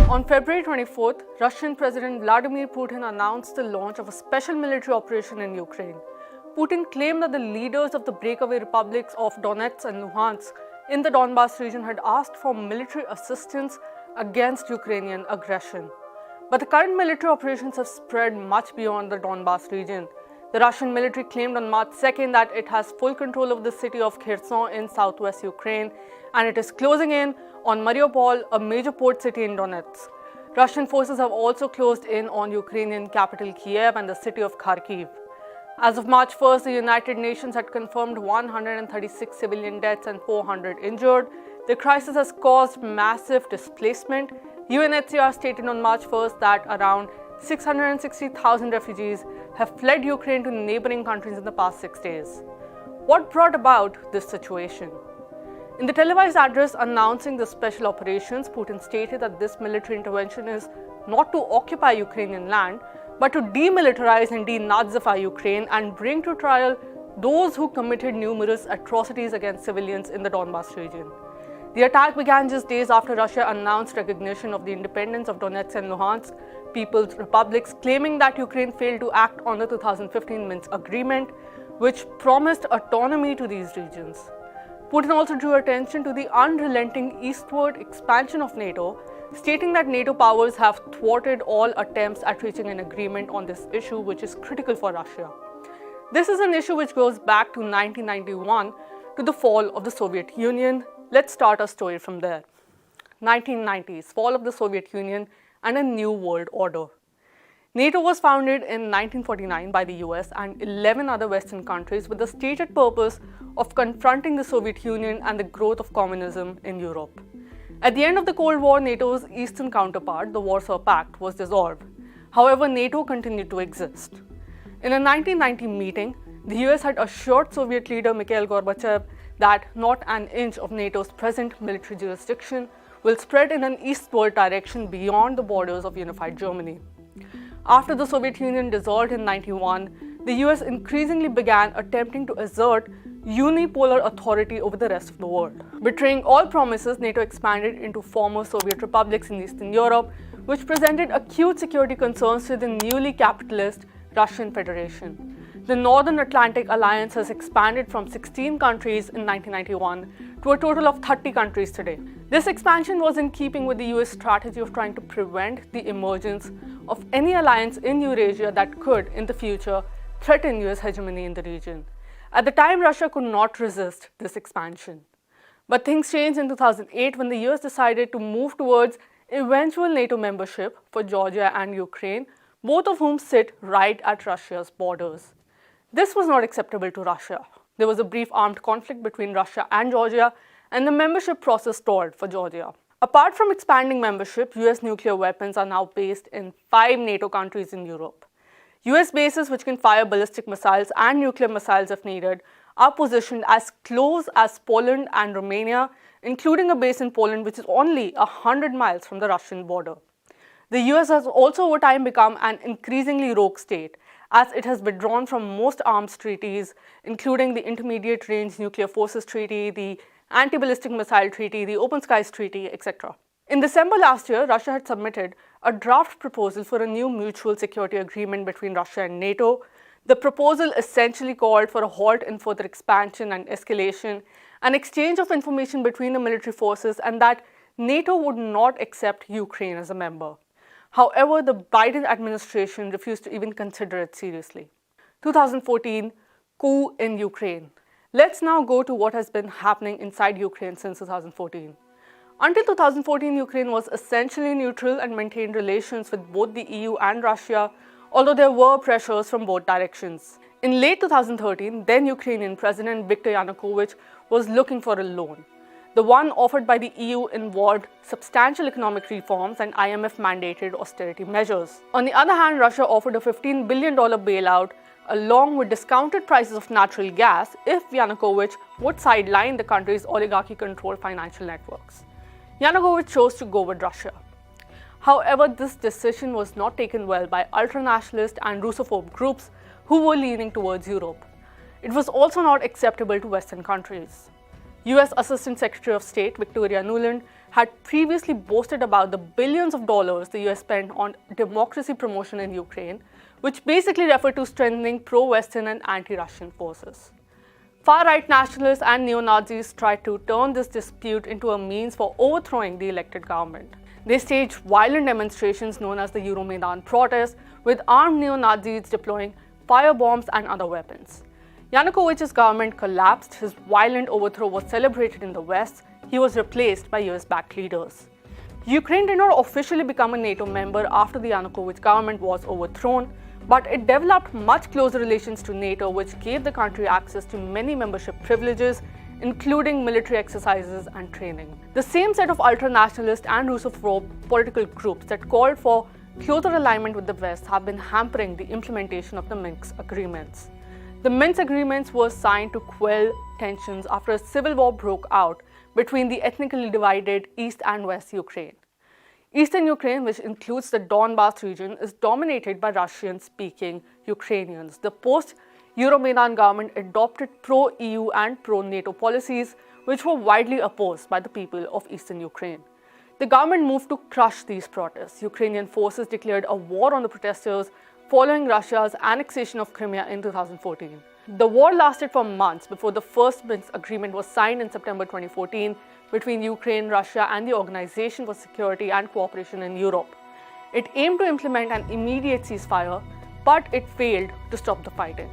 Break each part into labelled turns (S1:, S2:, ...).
S1: On February 24th, Russian President Vladimir Putin announced the launch of a special military operation in Ukraine. Putin claimed that the leaders of the breakaway republics of Donetsk and Luhansk in the Donbas region had asked for military assistance against Ukrainian aggression. But the current military operations have spread much beyond the Donbas region. The Russian military claimed on March 2nd that it has full control of the city of Kherson in southwest Ukraine, and it is closing in on Mariupol, a major port city in Donetsk. Russian forces have also closed in on Ukrainian capital Kiev and the city of Kharkiv. As of March 1st, the United Nations had confirmed 136 civilian deaths and 400 injured. The crisis has caused massive displacement. UNHCR stated on March 1st that around 660,000 refugees have fled Ukraine to neighboring countries in the past 6 days. What brought about this situation? In the televised address announcing the special operations, Putin stated that this military intervention is not to occupy Ukrainian land, but to demilitarize and denazify Ukraine and bring to trial those who committed numerous atrocities against civilians in the Donbas region. The attack began just days after Russia announced recognition of the independence of Donetsk and Luhansk People's Republics, claiming that Ukraine failed to act on the 2015 Minsk Agreement, which promised autonomy to these regions. Putin also drew attention to the unrelenting eastward expansion of NATO, stating that NATO powers have thwarted all attempts at reaching an agreement on this issue, which is critical for Russia. This is an issue which goes back to 1991, to the fall of the Soviet Union. Let's start our story from there. 1990s, fall of the Soviet Union and a new world order. NATO was founded in 1949 by the US and 11 other Western countries with the stated purpose of confronting the Soviet Union and the growth of communism in Europe. At the end of the Cold War, NATO's eastern counterpart, the Warsaw Pact, was dissolved. However, NATO continued to exist. In a 1990 meeting, the US had assured Soviet leader Mikhail Gorbachev that not an inch of NATO's present military jurisdiction will spread in an eastward direction beyond the borders of unified Germany. After the Soviet Union dissolved in 1991, the US increasingly began attempting to assert unipolar authority over the rest of the world. Betraying all promises, NATO expanded into former Soviet republics in Eastern Europe, which presented acute security concerns to the newly capitalist Russian Federation. The Northern Atlantic Alliance has expanded from 16 countries in 1991 to a total of 30 countries today. This expansion was in keeping with the US strategy of trying to prevent the emergence of any alliance in Eurasia that could, in the future, threaten US hegemony in the region. At the time, Russia could not resist this expansion. But things changed in 2008 when the US decided to move towards eventual NATO membership for Georgia and Ukraine, both of whom sit right at Russia's borders. This was not acceptable to Russia. There was a brief armed conflict between Russia and Georgia, and the membership process stalled for Georgia. Apart from expanding membership, US nuclear weapons are now based in 5 NATO countries in Europe. US bases which can fire ballistic missiles and nuclear missiles if needed are positioned as close as Poland and Romania, including a base in Poland which is only 100 miles from the Russian border. The US has also over time become an increasingly rogue state, as it has withdrawn from most arms treaties, including the Intermediate Range Nuclear Forces Treaty, the Anti-Ballistic Missile Treaty, the Open Skies Treaty, etc. In December last year, Russia had submitted a draft proposal for a new mutual security agreement between Russia and NATO. The proposal essentially called for a halt in further expansion and escalation, an exchange of information between the military forces, and that NATO would not accept Ukraine as a member. However, the Biden administration refused to even consider it seriously. 2014, coup in Ukraine. Let's now go to what has been happening inside Ukraine since 2014. Until 2014, Ukraine was essentially neutral and maintained relations with both the EU and Russia, although there were pressures from both directions. In late 2013, then Ukrainian President Viktor Yanukovych was looking for a loan. The one offered by the EU involved substantial economic reforms and IMF-mandated austerity measures. On the other hand, Russia offered a $15 billion bailout along with discounted prices of natural gas if Yanukovych would sideline the country's oligarchy-controlled financial networks. Yanukovych chose to go with Russia. However, this decision was not taken well by ultranationalist and Russophobe groups who were leaning towards Europe. It was also not acceptable to Western countries. US Assistant Secretary of State Victoria Nuland had previously boasted about the billions of dollars the US spent on democracy promotion in Ukraine, which basically referred to strengthening pro-Western and anti-Russian forces. Far-right nationalists and neo-Nazis tried to turn this dispute into a means for overthrowing the elected government. They staged violent demonstrations known as the Euromaidan protests, with armed neo-Nazis deploying firebombs and other weapons. Yanukovych's government collapsed, his violent overthrow was celebrated in the West, he was replaced by US-backed leaders. Ukraine did not officially become a NATO member after the Yanukovych government was overthrown, but it developed much closer relations to NATO, which gave the country access to many membership privileges, including military exercises and training. The same set of ultra-nationalist and Russophobe political groups that called for closer alignment with the West have been hampering the implementation of the Minsk agreements. The Minsk agreements were signed to quell tensions after a civil war broke out between the ethnically divided East and West Ukraine. Eastern Ukraine, which includes the Donbas region, is dominated by Russian-speaking Ukrainians. The post-Euromaidan government adopted pro-EU and pro-NATO policies, which were widely opposed by the people of Eastern Ukraine. The government moved to crush these protests. Ukrainian forces declared a war on the protesters following Russia's annexation of Crimea in 2014. The war lasted for months before the first Minsk agreement was signed in September 2014 between Ukraine, Russia, and the Organization for Security and Cooperation in Europe. It aimed to implement an immediate ceasefire, but it failed to stop the fighting.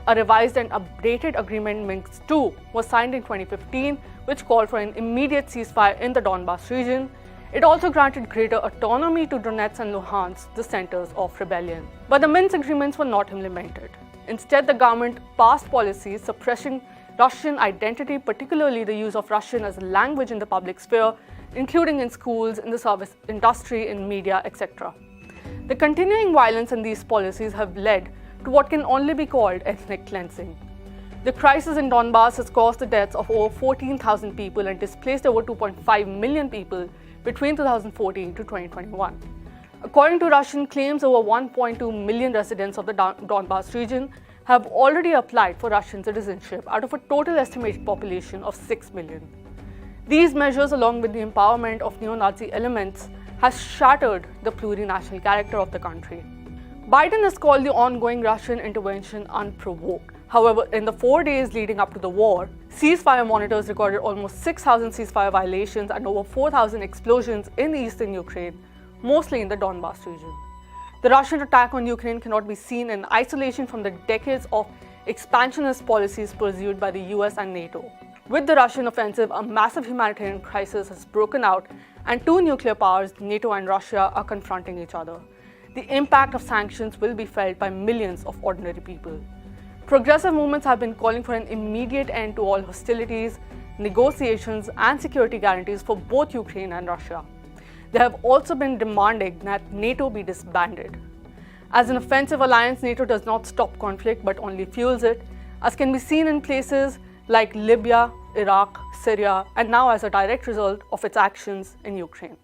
S1: A revised and updated agreement, Minsk II, was signed in 2015, which called for an immediate ceasefire in the Donbas region. It also granted greater autonomy to Donetsk and Luhansk, the centers of rebellion. But the Minsk agreements were not implemented. Instead, the government passed policies suppressing Russian identity, particularly the use of Russian as a language in the public sphere, including in schools, in the service industry, in media, etc. The continuing violence in these policies have led to what can only be called ethnic cleansing. The crisis in Donbas has caused the deaths of over 14,000 people and displaced over 2.5 million people between 2014 to 2021. According to Russian claims, over 1.2 million residents of the Donbas region have already applied for Russian citizenship out of a total estimated population of 6 million. These measures, along with the empowerment of neo-Nazi elements, has shattered the plurinational character of the country. Biden has called the ongoing Russian intervention unprovoked. However, in the 4 days leading up to the war, ceasefire monitors recorded almost 6,000 ceasefire violations and over 4,000 explosions in eastern Ukraine, mostly in the Donbas region. The Russian attack on Ukraine cannot be seen in isolation from the decades of expansionist policies pursued by the US and NATO. With the Russian offensive, a massive humanitarian crisis has broken out, and two nuclear powers, NATO and Russia, are confronting each other. The impact of sanctions will be felt by millions of ordinary people. Progressive movements have been calling for an immediate end to all hostilities, negotiations, and security guarantees for both Ukraine and Russia. They have also been demanding that NATO be disbanded. As an offensive alliance, NATO does not stop conflict but only fuels it, as can be seen in places like Libya, Iraq, Syria, and now as a direct result of its actions in Ukraine.